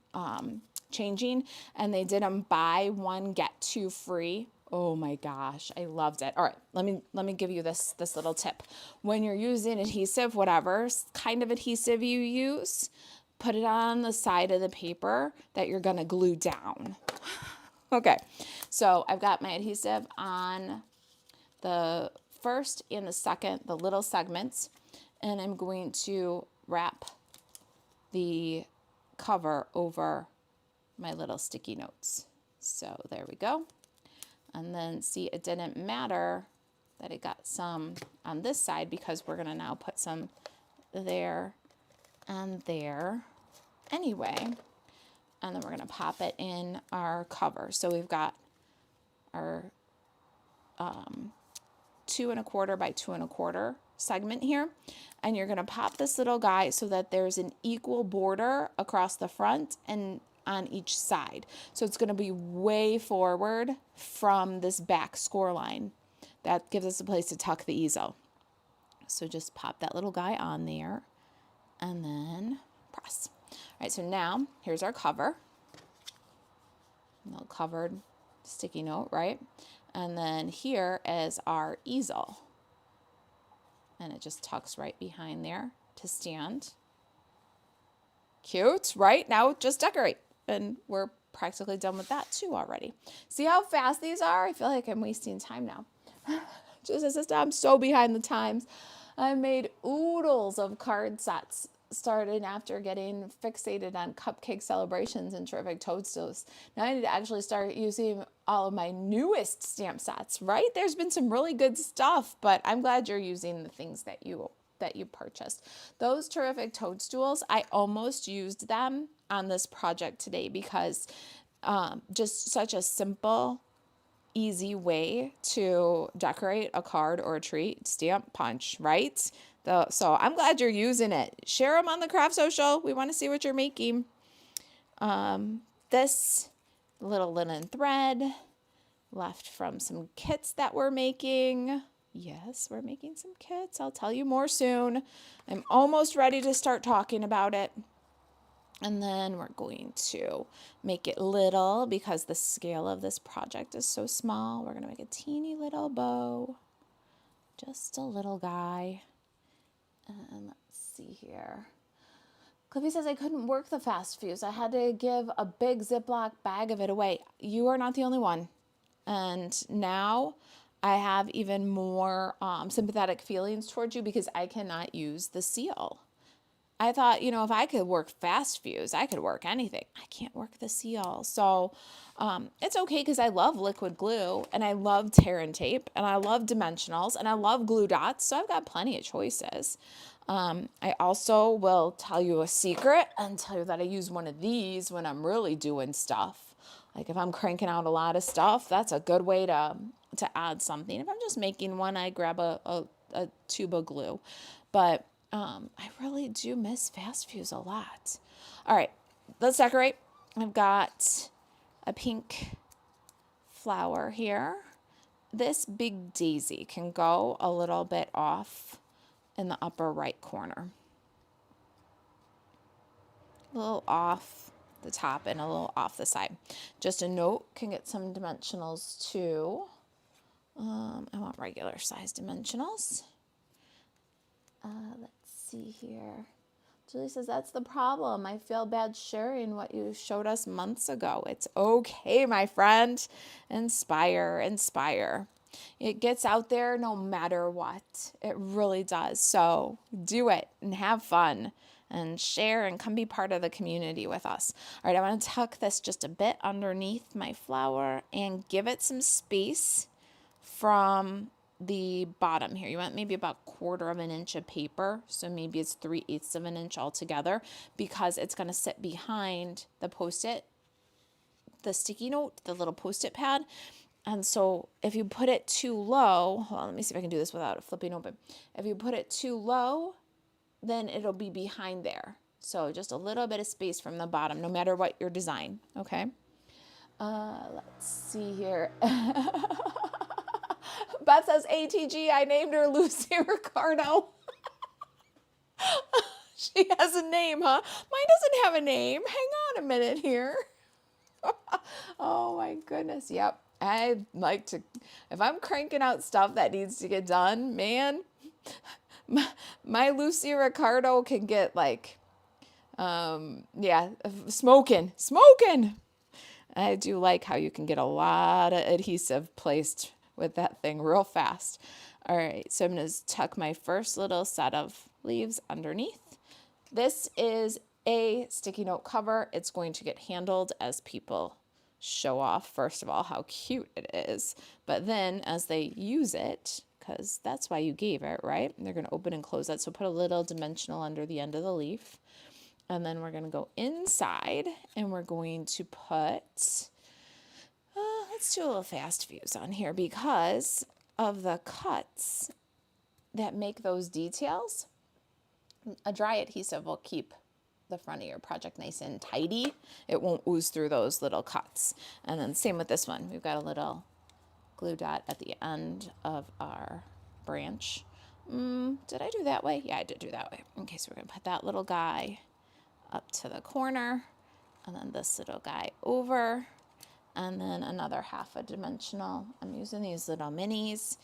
changing, and they did them buy 1, get 2 free? Oh my gosh, I loved it. All right, let me give you this little tip. When you're using adhesive, whatever kind of adhesive you use, put it on the side of the paper that you're gonna glue down. Okay, so I've got my adhesive on the first and the second, the little segments, and I'm going to wrap the cover over my little sticky notes. So there we go. And then see, it didn't matter that it got some on this side, because we're gonna now put some there and there anyway. And then we're gonna pop it in our cover. So we've got our 2 1/4 by 2 1/4 segment here. And you're gonna pop this little guy so that there's an equal border across the front and on each side. So it's gonna be way forward from this back score line. That gives us a place to tuck the easel. So just pop that little guy on there and then press. All right, so now here's our cover. Well covered sticky note, right? And then here is our easel. And it just tucks right behind there to stand. Cute, right? Now just decorate. And we're practically done with that too already. See how fast these are? I feel like I'm wasting time now. Just I'm so behind the times. I made oodles of card sets started after getting fixated on cupcake celebrations and terrific toadstools. Now I need to actually start using all of my newest stamp sets, right? There's been some really good stuff, but I'm glad you're using the things that you purchased. Those terrific toadstools, I almost used them on this project today because just such a simple, easy way to decorate a card or a treat, stamp, punch, right? So I'm glad you're using it. Share them on the craft social. We want to see what you're making. This little linen thread left from some kits that we're making. Yes, we're making some kits. I'll tell you more soon. I'm almost ready to start talking about it. And then we're going to make it little because the scale of this project is so small. We're going to make a teeny little bow. Just a little guy. And let's see here. Cliffy says I couldn't work the fast fuse. I had to give a big Ziploc bag of it away. You are not the only one. And now I have even more sympathetic feelings towards you because I cannot use the seal. I thought, if I could work fast fuse, I could work anything. I can't work the seal. So it's okay because I love liquid glue and I love tear and tape and I love dimensionals and I love glue dots. So I've got plenty of choices. I also will tell you a secret and tell you that I use one of these when I'm really doing stuff. Like if I'm cranking out a lot of stuff, that's a good way to add something. If I'm just making one, I grab a tube of glue. But I really do miss fast fuse a lot. All right, let's decorate. I've got a pink flower here. This big daisy can go a little bit off in the upper right corner. A little off the top and a little off the side. Just a note, can get some dimensionals too. I want regular size dimensionals. Let's see here. Julie says, that's the problem. I feel bad sharing what you showed us months ago. It's okay, my friend. Inspire, inspire. It gets out there no matter what. It really does. So do it and have fun and share and come be part of the community with us. All right, I want to tuck this just a bit underneath my flower and give it some space from the bottom here. You want maybe about 1/4 of an inch of paper. So maybe it's 3/8 of an inch altogether because it's going to sit behind the Post-it, the sticky note, the little Post-it pad. And so if you put it too low, hold on, let me see if I can do this without it flipping open. If you put it too low, then it'll be behind there. So just a little bit of space from the bottom, no matter what your design, okay? Let's see here. Beth says, ATG, I named her Lucy Ricardo. She has a name, huh? Mine doesn't have a name. Hang on a minute here. Oh my goodness. Yep. I like to, if I'm cranking out stuff that needs to get done, man, my Lucy Ricardo can get like, smoking. I do like how you can get a lot of adhesive placed with that thing real fast. All right, so I'm going to tuck my first little set of leaves underneath. This is a sticky note cover. It's going to get handled as people show off, first of all, how cute it is. But then as they use it, because that's why you gave it, right? They're going to open and close that. So put a little dimensional under the end of the leaf. And then we're going to go inside and we're going to put, let's do a little fast fuse on here because of the cuts that make those details. A dry adhesive will keep the front of your project nice and tidy. It won't ooze through those little cuts. And then same with this one. We've got a little glue dot at the end of our branch. Did I do that way? Yeah, I did do that way. Okay, so we're going to put that little guy up to the corner and then this little guy over. and then another half a dimensional. I'm using these little minis.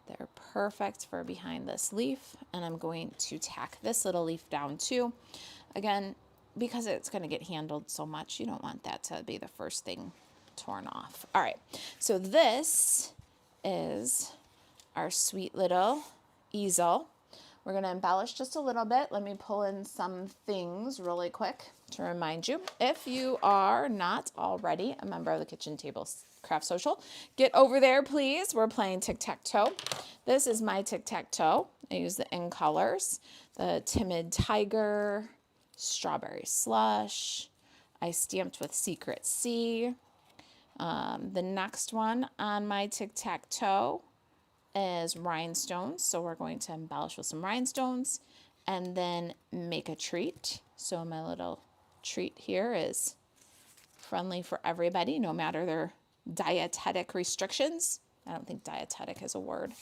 They're perfect for behind this leaf, and I'm going to tack this little leaf down too. Again, because it's going to get handled so much, you don't want that to be the first thing torn off. All right, so this is our sweet little easel. We're going to embellish just a little bit. Let me pull in some things really quick to remind you. If you are not already a member of the Kitchen Table Craft Social, get over there, please. We're playing tic-tac-toe. This is my tic-tac-toe. I use the in colors, the Timid Tiger, Strawberry Slush. I stamped with Secret Sea. The next one on my tic-tac-toe is rhinestones. So we're going to embellish with some rhinestones and then make a treat. So my little treat here is friendly for everybody, no matter their dietetic restrictions. I don't think dietetic is a word,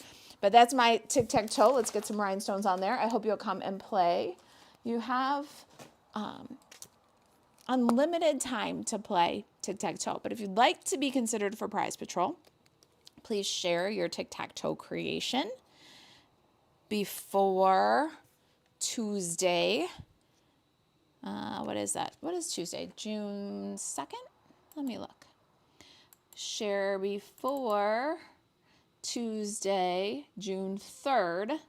but that's my tic-tac-toe. Let's get some rhinestones on there. I hope you'll come and play. You have unlimited time to play tic-tac-toe, but if you'd like to be considered for Prize Patrol, please share your tic-tac-toe creation before Tuesday. What is that? What is Tuesday? June 2nd? Let me look. Share before Tuesday, June 3rd,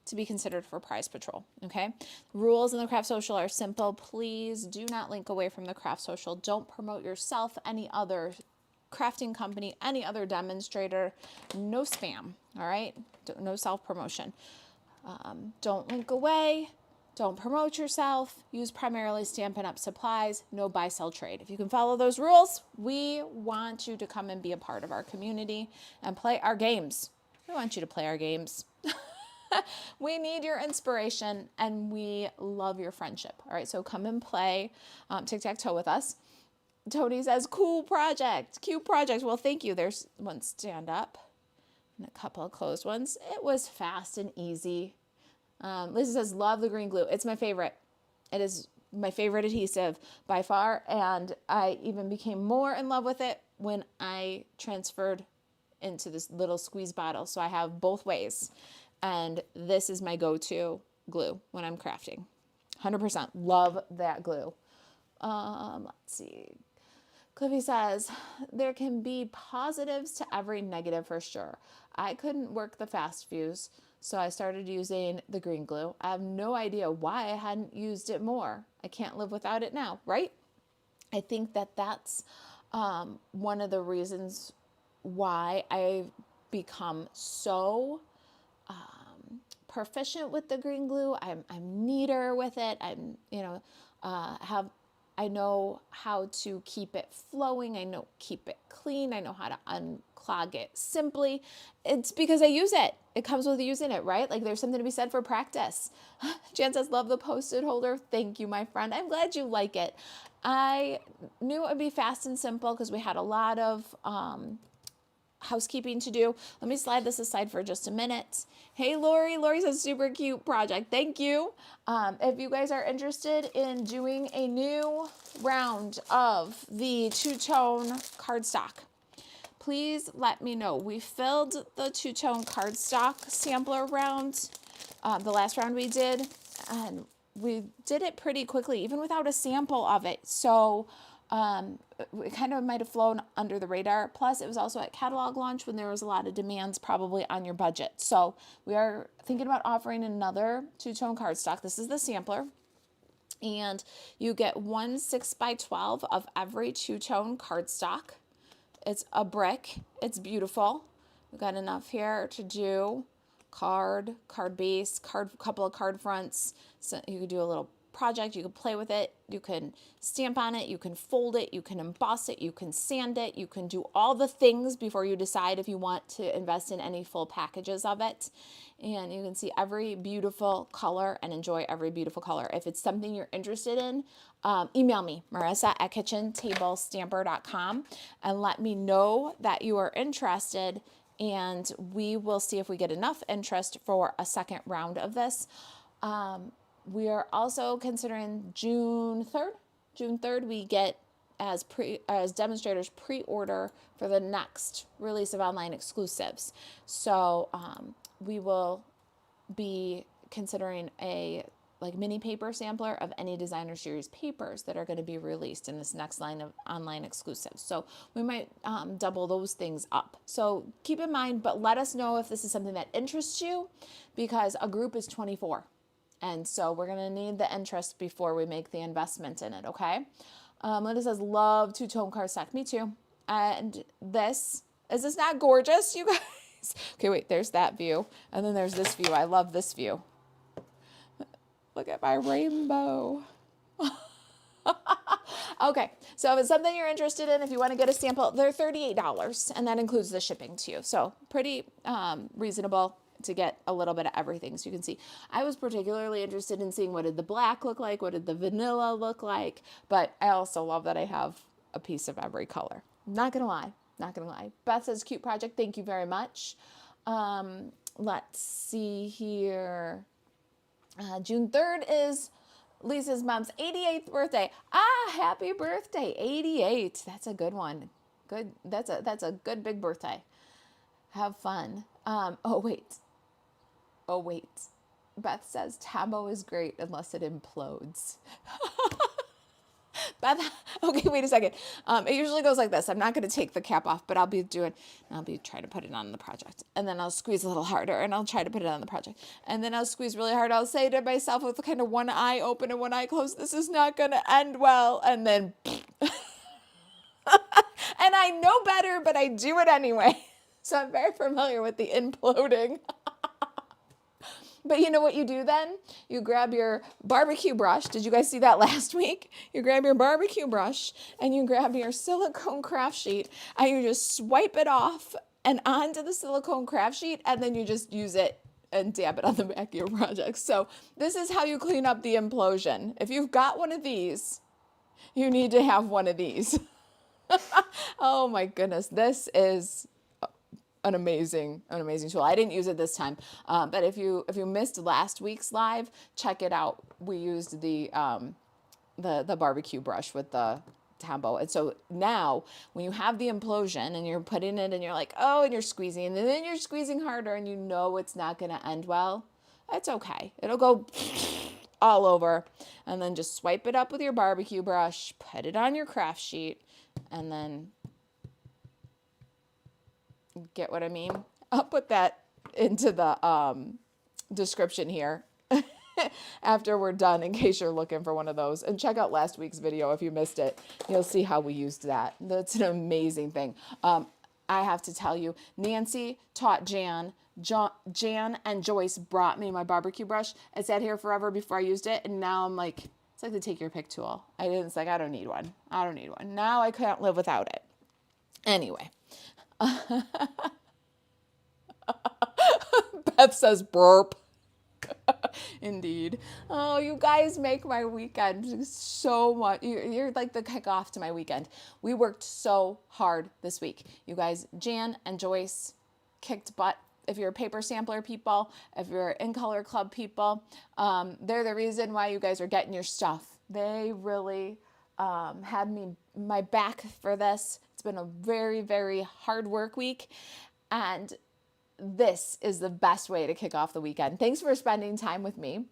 to be considered for Prize Patrol, okay? Rules in the Craft Social are simple. Please do not link away from the Craft Social. Don't promote yourself, any other crafting company, any other demonstrator. No spam, all right? No self-promotion. Don't link away. Don't promote yourself. Use primarily Stampin' Up supplies. No buy, sell, trade. If you can follow those rules, we want you to come and be a part of our community and play our games. We want you to play our games. We need your inspiration, and we love your friendship. All right, so come and play tic-tac-toe with us. Tony says, cool project, cute project. Well, thank you. There's one stand up and a couple of closed ones. It was fast and easy. Lisa says, love the green glue. It's my favorite. It is my favorite adhesive by far, and I even became more in love with it when I transferred into this little squeeze bottle. So I have both ways, and this is my go-to glue when I'm crafting. 100% love that glue. Let's see. Cliffy says, there can be positives to every negative for sure. I couldn't work the fast fuse, so I started using the green glue. I have no idea why I hadn't used it more. I can't live without it now, right? I think that that's one of the reasons why I've become so proficient with the green glue. I'm neater with it. I know how to keep it flowing. I know keep it clean. I know how to unclog it simply. It's because I use it. It comes with using it, right? Like there's something to be said for practice. Jan says, love the Post-it holder. Thank you, my friend. I'm glad you like it. I knew it would be fast and simple because we had a lot of housekeeping to do. Let me slide this aside for just a minute. Hey, Lori. Lori says, super cute project. Thank you. If you guys are interested in doing a new round of the two-tone cardstock, please let me know. We filled the two-tone cardstock sampler round, the last round we did, and we did it pretty quickly, even without a sample of it. So it kind of might have flown under the radar. Plus, it was also at catalog launch when there was a lot of demands probably on your budget. So we are thinking about offering another two-tone cardstock. This is the sampler. And you get 1 6x12 of every two-tone cardstock. It's a brick. It's beautiful. We've got enough here to do card base, couple of card fronts. So you could do a little project, you can play with it, you can stamp on it, you can fold it, you can emboss it, you can sand it, you can do all the things before you decide if you want to invest in any full packages of it. And you can see every beautiful color and enjoy every beautiful color. If it's something you're interested in, email me, marissa@kitchentablestamper.com, and let me know that you are interested, and we will see if we get enough interest for a second round of this. We are also considering June 3rd. June 3rd, we get as demonstrators pre-order for the next release of online exclusives. So we will be considering a like mini paper sampler of any designer series papers that are going to be released in this next line of online exclusives. So we might double those things up. So keep in mind, but let us know if this is something that interests you, because a group is 24. And so we're going to need the interest before we make the investment in it, okay? Linda says, love two-tone cardstock. Me too. And is this not gorgeous, you guys? Okay, wait, there's that view. And then there's this view. I love this view. Look at my rainbow. Okay, so if it's something you're interested in, if you want to get a sample, they're $38, and that includes the shipping too. So pretty reasonable to get a little bit of everything. So you can see, I was particularly interested in seeing what did the black look like, what did the vanilla look like, but I also love that I have a piece of every color. Not gonna lie, not gonna lie. Beth says, cute project, thank you very much. Let's see here. June 3rd is Lisa's mom's 88th birthday. Happy birthday, 88. That's a good one. Good. That's a good big birthday. Have fun. Oh wait. Beth says Tambo is great unless it implodes. Beth, okay, wait a second. It usually goes like this. I'm not going to take the cap off, but I'll be trying to put it on the project. And then I'll squeeze a little harder, and I'll try to put it on the project. And then I'll squeeze really hard. I'll say to myself with kind of one eye open and one eye closed, this is not going to end well. And then, and I know better, but I do it anyway. So I'm very familiar with the imploding. But you know what you do then? You grab your barbecue brush. Did you guys see that last week? You grab your barbecue brush and you grab your silicone craft sheet and you just swipe it off and onto the silicone craft sheet, and then you just use it and dab it on the back of your project. So this is how you clean up the implosion. If you've got one of these, you need to have one of these. Oh my goodness, this is an amazing tool. I didn't use it this time, but if you missed last week's live, check it out. We used the barbecue brush with the Tambo, and so now when you have the implosion and you're putting it and you're like, oh, and you're squeezing, and then you're squeezing harder, and you know it's not going to end well. It's okay. It'll go all over, and then just swipe it up with your barbecue brush, put it on your craft sheet, and then. Get what I mean? I'll put that into the description here after we're done, in case you're looking for one of those. And check out last week's video if you missed it. You'll see how we used that. That's an amazing thing. I have to tell you, Nancy taught Jan and Joyce brought me my barbecue brush. It sat here forever before I used it, and now I'm like, it's like the take your pick tool. It's like, I don't need one. Now I can't live without it. Anyway. Beth says burp. Indeed. Oh, you guys make my weekend so much. You're like the kickoff to my weekend. We worked so hard this week. You guys, Jan and Joyce kicked butt. If you're paper sampler people, if you're in color club people, they're the reason why you guys are getting your stuff. They really had my back for this. It's been a very, very hard work week, and this is the best way to kick off the weekend. Thanks for spending time with me.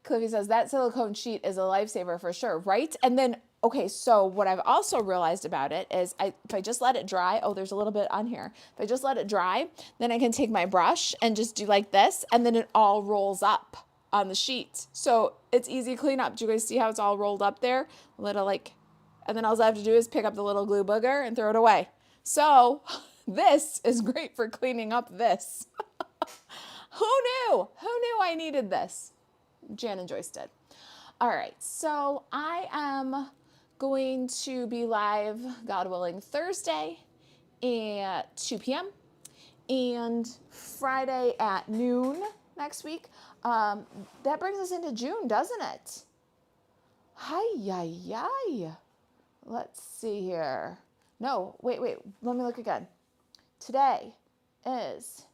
Cliffy says, that silicone sheet is a lifesaver for sure, right? And then, okay, so what I've also realized about it is if I just let it dry, oh, there's a little bit on here. If I just let it dry, then I can take my brush and just do like this, and then it all rolls up on the sheet. So it's easy cleanup. Do you guys see how it's all rolled up there? A little like, and then all I have to do is pick up the little glue booger and throw it away. So this is great for cleaning up this. Who knew? Who knew I needed this? Jan and Joyce did. All right, so I am going to be live, God willing, Thursday at 2 p.m. and Friday at noon next week. That brings us into June, doesn't it? Hi. Let's see here. No, wait. Let me look again. Today is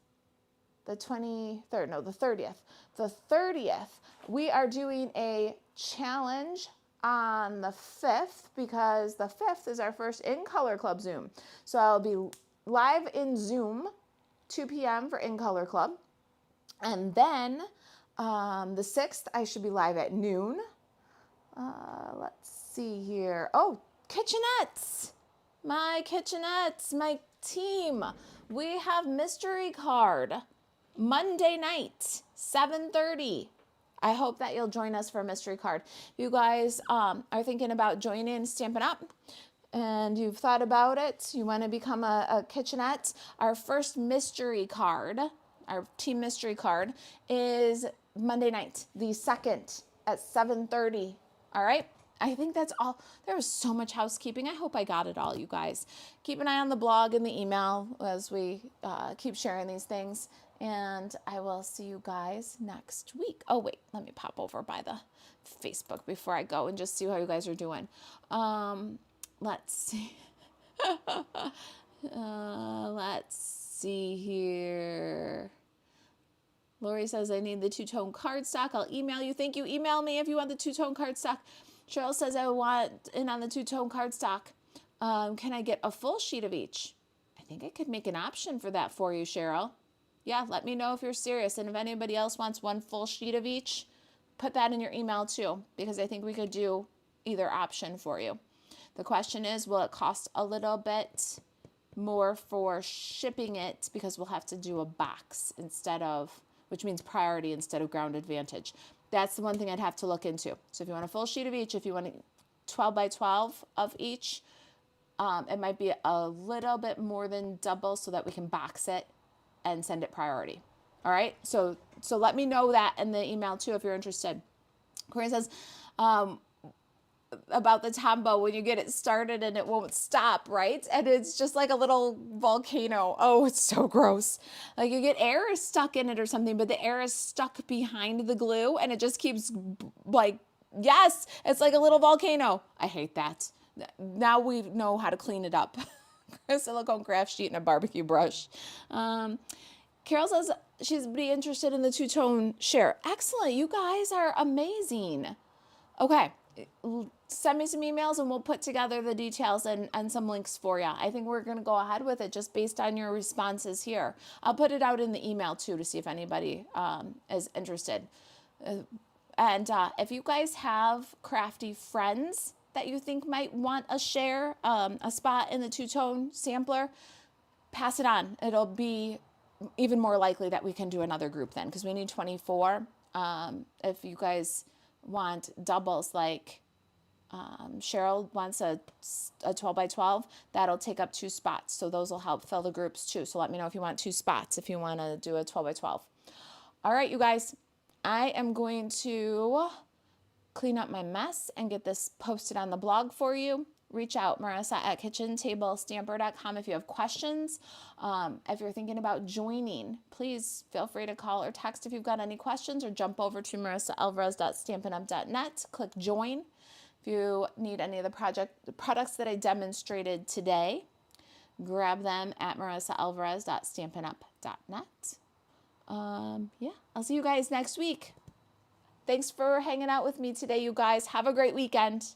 the 23rd. No, the 30th. The 30th. We are doing a challenge on the 5th because the 5th is our first In Color Club Zoom. So I'll be live in Zoom 2 p.m. for In Color Club. And then the 6th, I should be live at noon. Let's see here. Oh, kitchenettes. My kitchenettes, my team. We have mystery card Monday night, 7:30. I hope that you'll join us for a mystery card. If you guys are thinking about joining Stampin' Up and you've thought about it, you want to become a kitchenette, our first mystery card, our team mystery card, is Monday night, the 2nd at 7:30. All right? I think that's all. There was so much housekeeping. I hope I got it all, you guys. Keep an eye on the blog and the email as we keep sharing these things. And I will see you guys next week. Oh, wait. Let me pop over by the Facebook before I go and just see how you guys are doing. Let's see. Let's see here. Lori says, I need the two-tone cardstock. I'll email you. Thank you. Email me if you want the two-tone cardstock. Cheryl says, I want in on the two-tone cardstock. Can I get a full sheet of each? I think I could make an option for that for you, Cheryl. Yeah, let me know if you're serious. And if anybody else wants one full sheet of each, put that in your email too, because I think we could do either option for you. The question is, will it cost a little bit more for shipping it because we'll have to do a box instead of, which means priority instead of ground advantage. That's the one thing I'd have to look into. So if you want a full sheet of each, if you want 12 by 12 of each, it might be a little bit more than double so that we can box it and send it priority. All right. So let me know that in the email too, if you're interested. Corinne says, about the Tombow, when you get it started and it won't stop, right? And it's just like a little volcano. Oh, it's so gross. Like you get air stuck in it or something, but the air is stuck behind the glue and it just keeps like, yes, it's like a little volcano. I hate that. Now we know how to clean it up. A silicone craft sheet and a barbecue brush. Carol says she'd be interested in the two-tone share. Excellent. You guys are amazing. Okay. Send me some emails and we'll put together the details and some links for you. I think we're going to go ahead with it just based on your responses here. I'll put it out in the email too to see if anybody is interested. And if you guys have crafty friends that you think might want a share, a spot in the two-tone sampler, pass it on. It'll be even more likely that we can do another group then because we need 24. If you guys want doubles, like Cheryl wants a 12 by 12, that'll take up 2 spots. So those will help fill the groups too. So let me know if you want 2 spots, if you want to do a 12 by 12. All right, you guys, I am going to clean up my mess and get this posted on the blog for you. Reach out, Marisa at kitchentablestamper.com if you have questions. If you're thinking about joining, please feel free to call or text if you've got any questions, or jump over to marisaalvarez.stampinup.net, click join. If you need any of the products that I demonstrated today, grab them at marisaalvarez.stampinup.net. Yeah, I'll see you guys next week. Thanks for hanging out with me today, you guys. Have a great weekend.